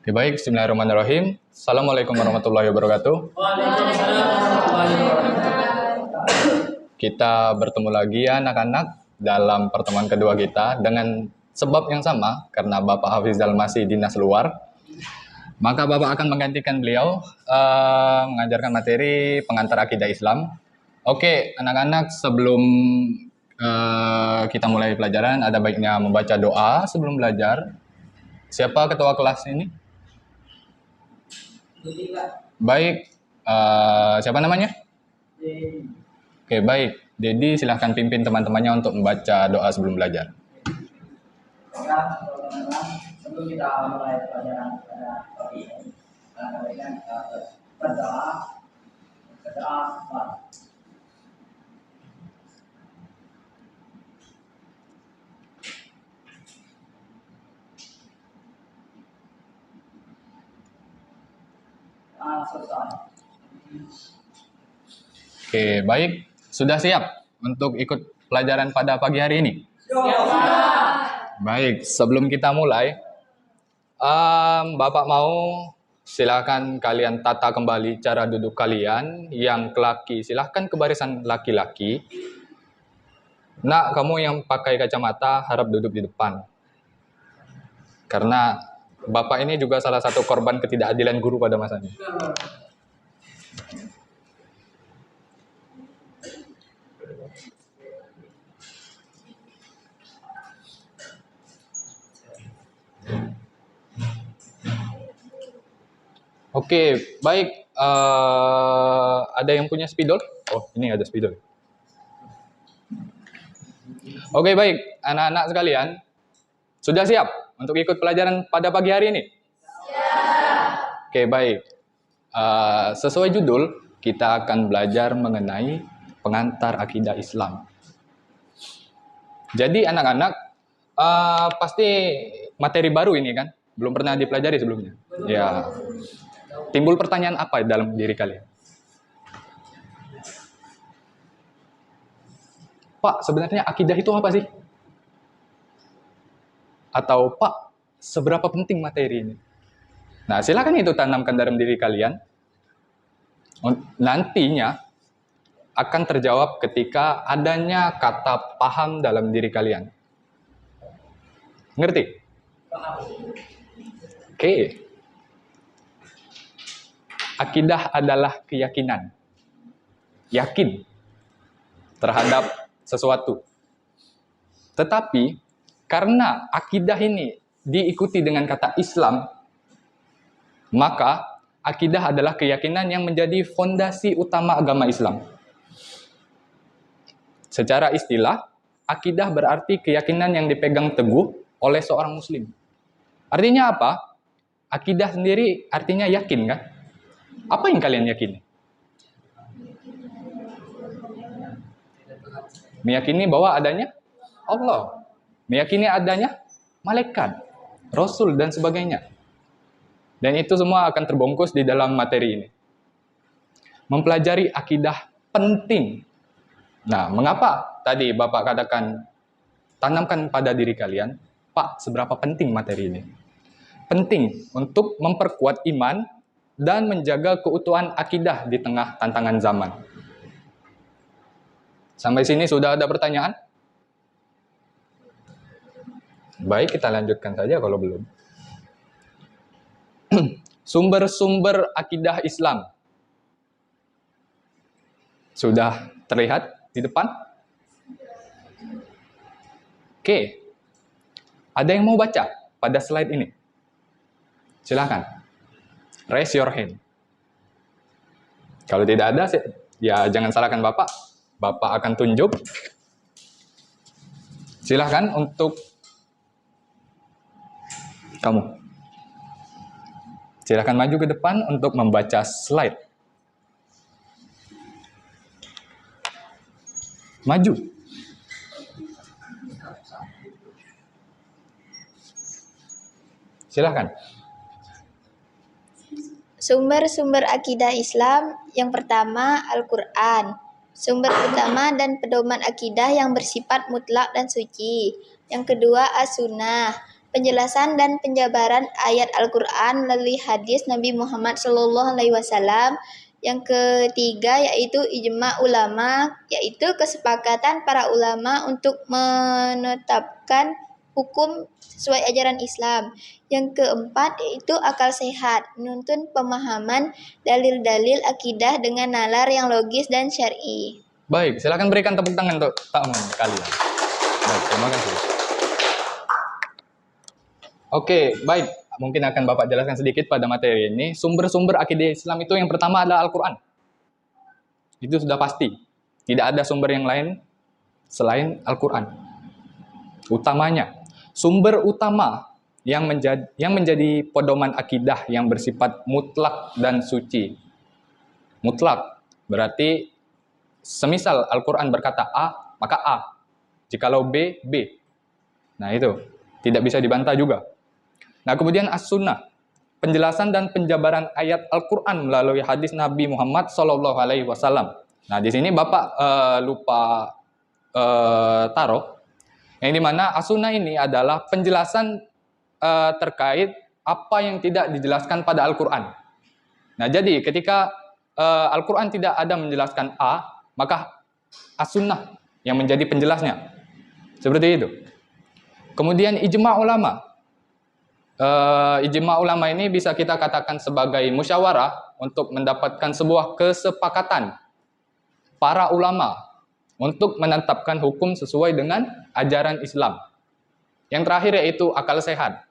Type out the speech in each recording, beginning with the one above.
Oke, baik, bismillahirrahmanirrahim. Assalamualaikum warahmatullahi wabarakatuh. Kita bertemu lagi ya anak-anak dalam pertemuan kedua kita dengan sebab yang sama karena Bapak Hafizal masih dinas luar. Maka Bapak akan menggantikan beliau mengajarkan materi pengantar akidah Islam. Oke, anak-anak, sebelum kita mulai pelajaran ada baiknya membaca doa sebelum belajar. Siapa ketua kelas ini? Baik, siapa namanya? Oke, baik. Dedi, silahkan pimpin teman-temannya untuk membaca doa sebelum belajar. Sebelum kita mulai pelajaran pada pagi ini, kita berdoa. Oke, baik. Sudah siap untuk ikut pelajaran pada pagi hari ini? Baik, sebelum kita mulai, Bapak mau silakan kalian tata kembali cara duduk kalian. Yang laki, silahkan ke barisan laki-laki. Nak, kamu yang pakai kacamata harap duduk di depan. Karena Bapak ini juga salah satu korban ketidakadilan guru pada masanya. Oke, baik. Ada yang punya spidol? Oh, ini ada spidol. Oke, baik. Anak-anak sekalian, sudah siap untuk ikut pelajaran pada pagi hari ini? Siap. Oke, baik. Sesuai judul, kita akan belajar mengenai pengantar akidah Islam. Jadi anak-anak, pasti materi baru ini kan? Belum pernah dipelajari sebelumnya? Ya. Timbul pertanyaan apa dalam diri kalian? Pak, sebenarnya akidah itu apa sih? Atau Pak, seberapa penting materi ini? Nah, silakan itu tanamkan dalam diri kalian. Nantinya akan terjawab ketika adanya kata paham dalam diri kalian. Ngerti? Oke. Akidah adalah keyakinan. Yakin terhadap sesuatu. Tetapi karena akidah ini diikuti dengan kata Islam, maka akidah adalah keyakinan yang menjadi fondasi utama agama Islam. Secara istilah, akidah berarti keyakinan yang dipegang teguh oleh seorang muslim. Artinya apa? Akidah sendiri artinya yakin kan? Apa yang kalian yakini? Meyakini bahwa adanya Allah, meyakini adanya malaikat, rasul, dan sebagainya. Dan itu semua akan terbungkus di dalam materi ini. Mempelajari akidah penting. Nah, mengapa tadi Bapak katakan tanamkan pada diri kalian, Pak, seberapa penting materi ini? Penting untuk memperkuat iman dan menjaga keutuhan akidah di tengah tantangan zaman. Sampai sini sudah ada pertanyaan? Baik, kita lanjutkan saja kalau belum. Sumber-sumber akidah Islam. Sudah terlihat di depan? Oke. Ada yang mau baca pada slide ini? Silakan. Raise your hand. Kalau tidak ada, ya jangan salahkan Bapak. Bapak akan tunjuk. Silakan untuk kamu. Silakan maju ke depan untuk membaca slide. Maju. Silakan. Sumber-sumber akidah Islam yang pertama Al-Quran, sumber utama dan pedoman akidah yang bersifat mutlak dan suci. Yang kedua As-Sunnah, penjelasan dan penjabaran ayat Al-Quran melalui hadis Nabi Muhammad SAW. Yang ketiga yaitu ijma ulama, yaitu kesepakatan para ulama untuk menetapkan hukum sesuai ajaran Islam. Yang keempat yaitu akal sehat, menuntun pemahaman dalil-dalil akidah dengan nalar yang logis dan syar'i. Baik, silakan berikan tepuk tangan untuk tamu kalian. Baik, terima kasih. Oke, baik. Mungkin akan Bapak jelaskan sedikit pada materi ini. Sumber-sumber akidah Islam itu yang pertama adalah Al-Quran. Itu sudah pasti. Tidak ada sumber yang lain selain Al-Quran. Utamanya, sumber utama yang menjadi pedoman akidah yang bersifat mutlak dan suci. Mutlak berarti semisal Al-Quran berkata A, maka A. Jikalau B, B. Nah itu, tidak bisa dibantah juga. Nah kemudian as-sunnah, penjelasan dan penjabaran ayat Al-Quran melalui hadis Nabi Muhammad SAW. Nah di sini Bapak lupa taruh, yang dimana as-sunnah ini adalah penjelasan terkait apa yang tidak dijelaskan pada Al-Quran. Nah jadi ketika Al-Quran tidak ada menjelaskan A, maka as-sunnah yang menjadi penjelasnya. Seperti itu. Kemudian ijma ulama. Ijma ulama ini bisa kita katakan sebagai musyawarah untuk mendapatkan sebuah kesepakatan para ulama untuk menetapkan hukum sesuai dengan ajaran Islam. Yang terakhir yaitu akal sehat.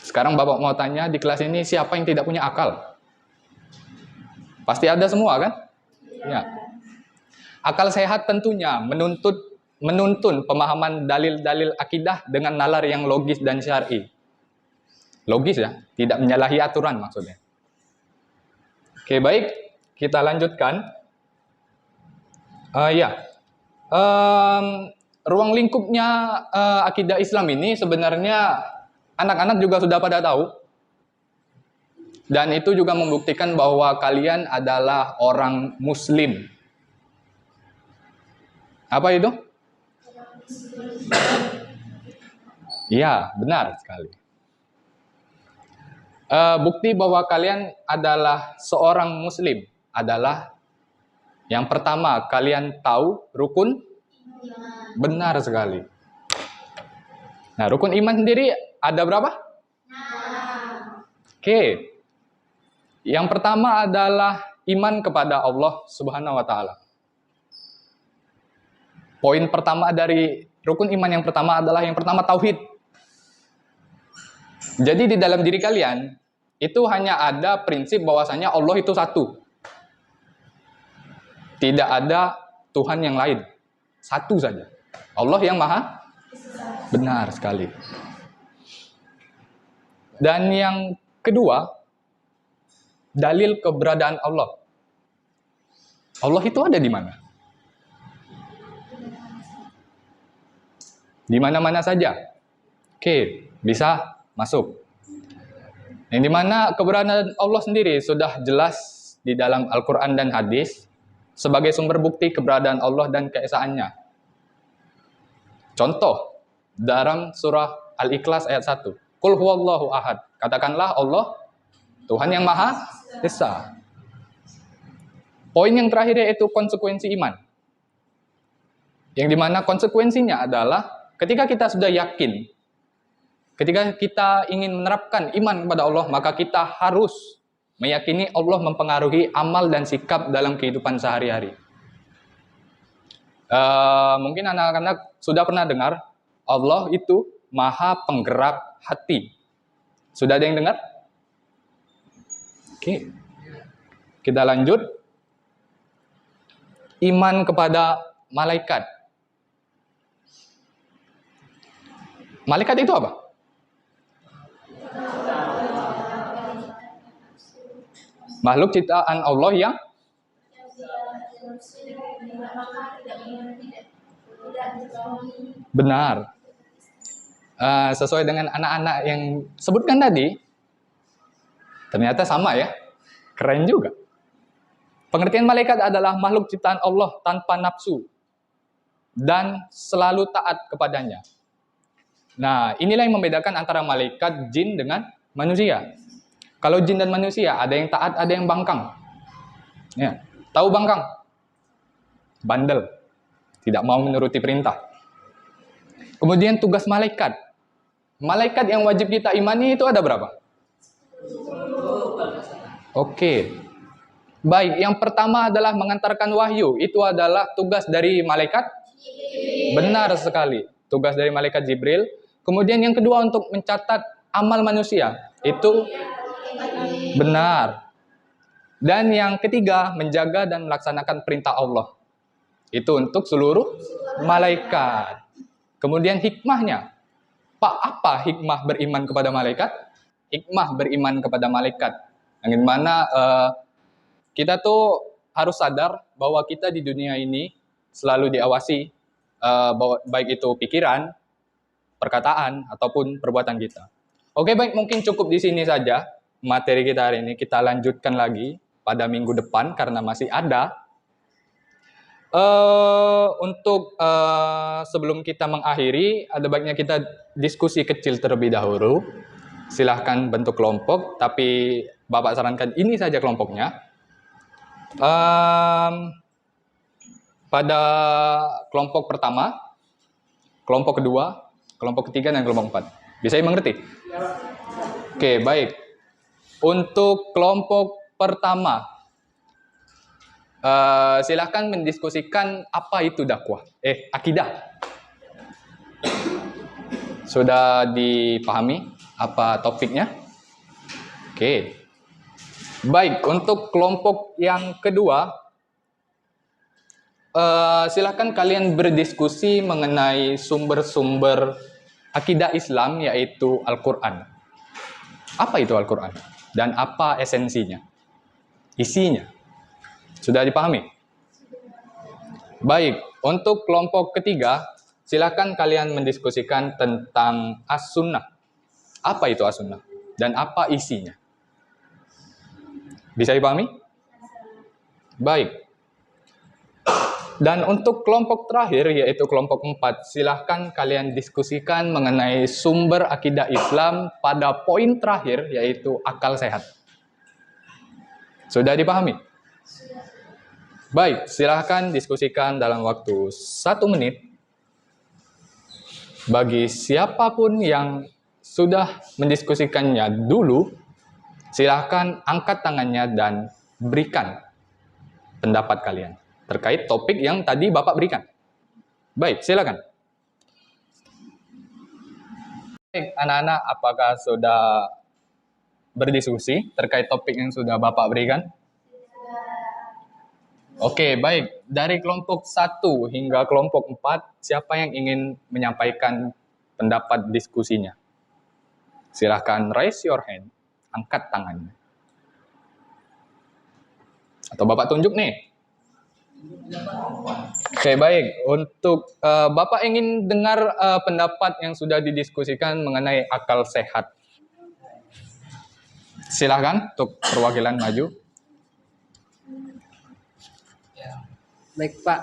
Sekarang Bapak mau tanya di kelas ini siapa yang tidak punya akal? Pasti ada semua kan? Ya. Akal sehat tentunya menuntun pemahaman dalil-dalil akidah dengan nalar yang logis dan syar'i. Logis ya, tidak menyalahi aturan maksudnya. Oke, baik, kita lanjutkan. Ruang lingkupnya akidah Islam ini sebenarnya anak-anak juga sudah pada tahu. Dan itu juga membuktikan bahwa kalian adalah orang Muslim. Apa itu? Iya, benar sekali. Bukti bahwa kalian adalah seorang Muslim adalah yang pertama, kalian tahu rukun? Benar sekali. Nah, rukun iman sendiri ada berapa? Oke. Yang pertama adalah iman kepada Allah Subhanahu wa taala. Poin pertama dari rukun iman yang pertama adalah yang pertama tauhid. Jadi di dalam diri kalian itu hanya ada prinsip bahwasanya Allah itu satu. Tidak ada Tuhan yang lain. Satu saja. Allah yang maha benar sekali. Dan yang kedua, dalil keberadaan Allah. Allah itu ada di mana? Di mana-mana saja. Oke, bisa masuk. Yang dimana keberadaan Allah sendiri sudah jelas di dalam Al-Quran dan hadis sebagai sumber bukti keberadaan Allah dan keesaannya. Contoh, dalam surah Al-Ikhlas ayat 1. Qul huwallahu ahad. Katakanlah Allah, Tuhan yang Maha Esa. Poin yang terakhir yaitu konsekuensi iman. Yang dimana konsekuensinya adalah ketika kita sudah yakin, ketika kita ingin menerapkan iman kepada Allah, maka kita harus meyakini Allah mempengaruhi amal dan sikap dalam kehidupan sehari-hari. Mungkin anak-anak sudah pernah dengar, Allah itu Maha Penggerak hati. Sudah ada yang dengar? Oke. Kita lanjut. Iman kepada malaikat. Malaikat itu apa? Makhluk ciptaan Allah yang benar. Sesuai dengan anak-anak yang sebutkan tadi, ternyata sama ya. Keren juga. Pengertian malaikat adalah makhluk ciptaan Allah tanpa nafsu dan selalu taat kepadanya. Nah, inilah yang membedakan antara malaikat, jin dengan manusia. Kalau jin dan manusia, ada yang taat, ada yang bangkang. Ya. Tahu bangkang? Bandel. Tidak mau menuruti perintah. Kemudian tugas malaikat. Malaikat yang wajib kita imani itu ada berapa? Oke. Baik, yang pertama adalah mengantarkan wahyu. Itu adalah tugas dari malaikat? Benar sekali. Tugas dari malaikat Jibril. Kemudian yang kedua untuk mencatat amal manusia. Itu benar. Dan yang ketiga, menjaga dan melaksanakan perintah Allah. Itu untuk seluruh malaikat. Kemudian hikmahnya. Pak, apa hikmah beriman kepada malaikat? Hikmah beriman kepada malaikat. Yang dimana kita tuh harus sadar bahwa kita di dunia ini selalu diawasi, baik itu pikiran, perkataan, ataupun perbuatan kita. Oke, baik, mungkin cukup di sini saja materi kita hari ini. Kita lanjutkan lagi pada minggu depan karena masih ada. Untuk sebelum kita mengakhiri, ada baiknya kita diskusi kecil terlebih dahulu. Silahkan bentuk kelompok, tapi Bapak sarankan ini saja kelompoknya. Pada kelompok pertama, kelompok kedua, kelompok ketiga, dan kelompok empat. Bisa mengerti? Oke, baik. Untuk kelompok pertama, silahkan mendiskusikan apa itu dakwah. Akidah. Sudah dipahami apa topiknya? Oke. Baik, untuk kelompok yang kedua, silahkan kalian berdiskusi mengenai sumber-sumber akidah Islam, yaitu Al-Quran. Apa itu Al-Quran? Dan apa esensinya? Isinya? Sudah dipahami? Baik, untuk kelompok ketiga, silakan kalian mendiskusikan tentang As-Sunnah. Apa itu As-Sunnah? Dan apa isinya? Bisa dipahami? Baik. Dan untuk kelompok terakhir, yaitu kelompok 4, silahkan kalian diskusikan mengenai sumber akidah Islam pada poin terakhir, yaitu akal sehat. Sudah dipahami? Baik, silahkan diskusikan dalam waktu 1 menit. Bagi siapapun yang sudah mendiskusikannya dulu, silahkan angkat tangannya dan berikan pendapat kalian terkait topik yang tadi Bapak berikan. Baik, silakan. Baik, anak-anak, apakah sudah berdiskusi terkait topik yang sudah Bapak berikan? Oke, baik. Dari kelompok 1 hingga kelompok 4, siapa yang ingin menyampaikan pendapat diskusinya? Silahkan raise your hand, angkat tangannya. Atau Bapak tunjuk nih. Oke, baik. Untuk Bapak ingin dengar pendapat yang sudah didiskusikan mengenai akal sehat. Silahkan untuk perwakilan maju. Baik Pak,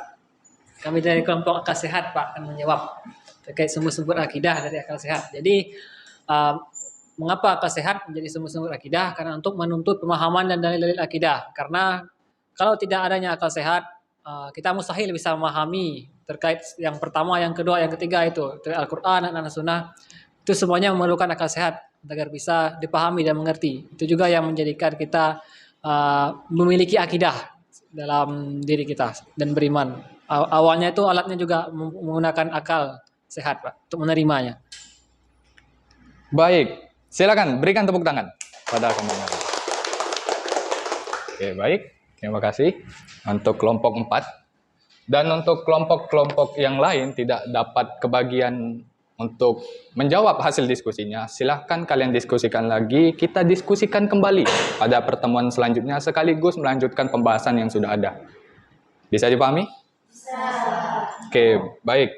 kami dari kelompok akal sehat Pak akan menjawab terkait sumber-sumber akidah dari akal sehat. Jadi mengapa akal sehat menjadi sumber-sumber akidah? Karena untuk menuntut pemahaman dan dalil-dalil akidah. Karena kalau tidak adanya akal sehat, kita mustahil bisa memahami terkait yang pertama, yang kedua, yang ketiga itu Al-Quran dan As-Sunnah. Itu semuanya memerlukan akal sehat agar bisa dipahami dan mengerti. Itu juga yang menjadikan kita memiliki akidah dalam diri kita dan beriman. Awalnya itu alatnya juga menggunakan akal sehat Pak untuk menerimanya. Baik, silakan berikan tepuk tangan pada komandan. Oke, baik. Terima kasih untuk kelompok 4. Dan untuk kelompok-kelompok yang lain tidak dapat kebagian untuk menjawab hasil diskusinya, silahkan kalian diskusikan lagi. Kita diskusikan kembali pada pertemuan selanjutnya sekaligus melanjutkan pembahasan yang sudah ada. Bisa dipahami? Bisa. Oke, baik.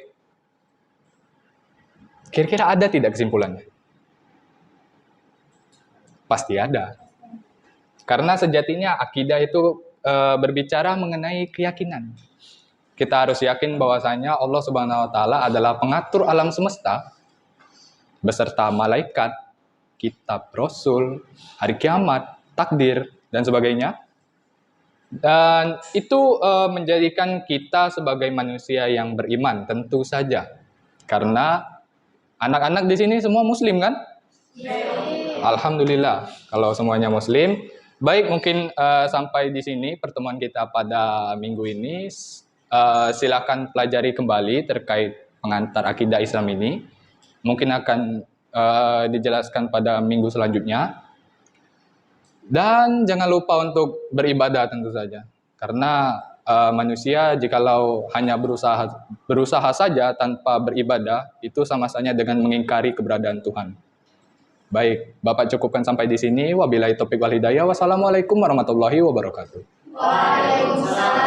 Kira-kira ada tidak kesimpulannya? Pasti ada. Karena sejatinya akidah itu berbicara mengenai keyakinan. Kita harus yakin bahwasanya Allah Subhanahu wa taala adalah pengatur alam semesta beserta malaikat, kitab, rasul, hari kiamat, takdir, dan sebagainya. Dan itu menjadikan kita sebagai manusia yang beriman, tentu saja. Karena anak-anak di sini semua muslim kan? Alhamdulillah, kalau semuanya muslim. Baik, mungkin sampai di sini pertemuan kita pada minggu ini. Silakan pelajari kembali terkait pengantar akidah Islam ini. Mungkin akan dijelaskan pada minggu selanjutnya. Dan jangan lupa untuk beribadah tentu saja. Karena manusia jikalau hanya berusaha saja tanpa beribadah, itu sama saja dengan mengingkari keberadaan Tuhan. Baik, Bapak cukupkan sampai di sini. Wabillahi taufiq wal hidayah. Wassalamualaikum warahmatullahi wabarakatuh. Waalaikumsalam.